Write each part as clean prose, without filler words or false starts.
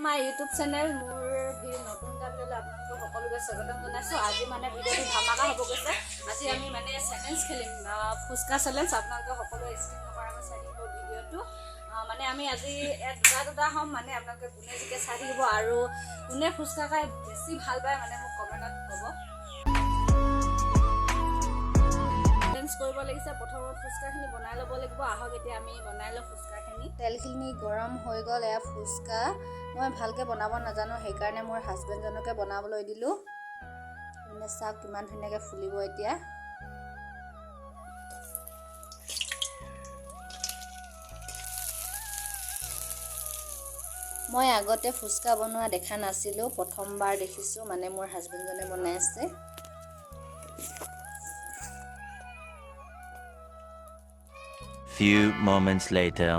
My YouTube channel মোৰ video নতুন ভিডিঅ'লৈ আপোনালোকক সকলোকে স্বাগতম জনাইছোঁ। আজি মানে ভিডিঅ'টো ধামাকা হ'ব গৈছে। আজি আমি মানে চেলেঞ্জ খেলিম, ফুচকা চেলেঞ্জ। আপোনালোকে সকলোৱে স্কিপ নকৰাকৈ চাই থাকিব ভিডিঅ'টো। মানে আমি আজি দুটা হ'ম, মানে আপোনালোকে কোনে জিকে চাই থাকিব আৰু কোনে ফুচকা খাই বেছি ভাল পায় মানে মোক কমেণ্টত ক'ব। চেলেঞ্জ কৰিব লাগিছে। প্ৰথমত ফুচকাখিনি বনাই ল'ব লাগিব। আহক এতিয়া আমি বনাই লওঁ ফুচকাখিনি। তেলখিনি গৰম হৈ গ'ল। এয়া ফুচকা মই ভালকৈ বনাব নাজানো, সেইকাৰণে মোৰ হাজবেণ্ডজনকে বনাবলৈ দিলোঁ। মানে চাওক কিমান ধুনীয়াকৈ ফুলিব এতিয়া। মই আগতে ফুচকা বনোৱা দেখা নাছিলোঁ, প্ৰথমবাৰ দেখিছোঁ। মানে মোৰ হাজবেণ্ডজনে বনাই আছে। Few moments later.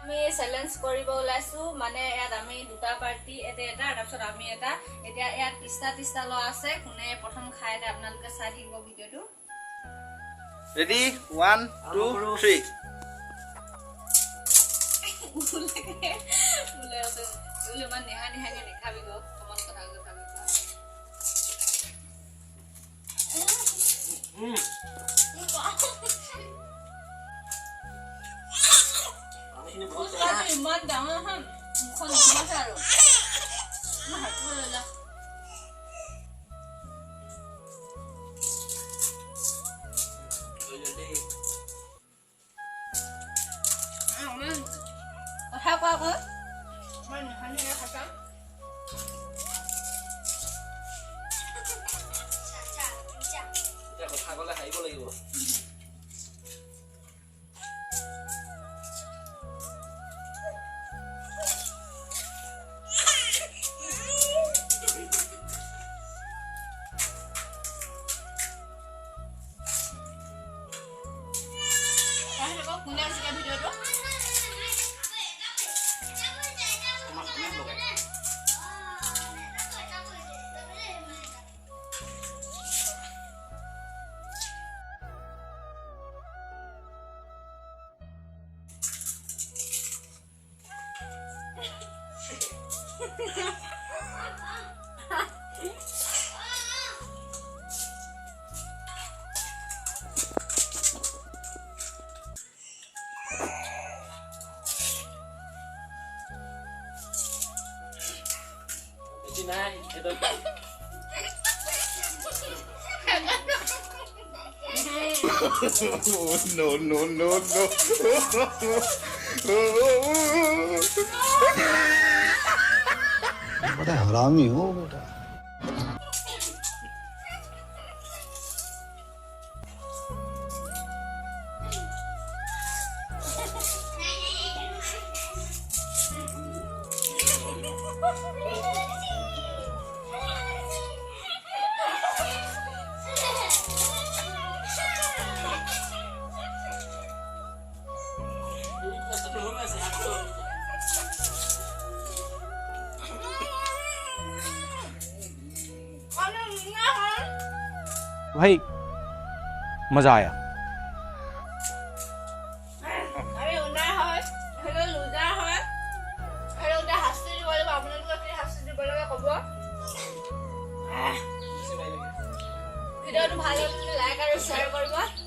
আমি চেলেঞ্জ কৰিব ওলাইছোঁ। মানে ইয়াত আমি দুটা পাৰ্টি, এটা তাৰপিছত আমি এটা। এতিয়া ইয়াত 30টা লোৱা আছে। কোনে প্ৰথম খাই দিয়ে আপোনালোকে চাই থাকিব ভিডিঅ'টো। ৰেডি 1 2 3 ইমান নেহাকে নেখাবি গো, কমন কথা খাবি। ইমান ডাঙৰ এখন মুখখন দেখিছে আৰু হাতটো লৈ লওক। কথা কোৱা আকৌ মই নিহানিয়ে খাম। কথা ক'লে হাৰিব লাগিব। কোনে আছিলে ভিডিঅ'টো? নাই এটা no बड़ा हरामी हो बेटा। भाई मजा आया। अरे उन्ना है हेलो लूजा है हेलो दा हस्ती बोले आपनलोक के हस्ती बोले कबो ভিডিওটো ভাল লাগিলে লাইক আৰু শেয়াৰ কৰিব।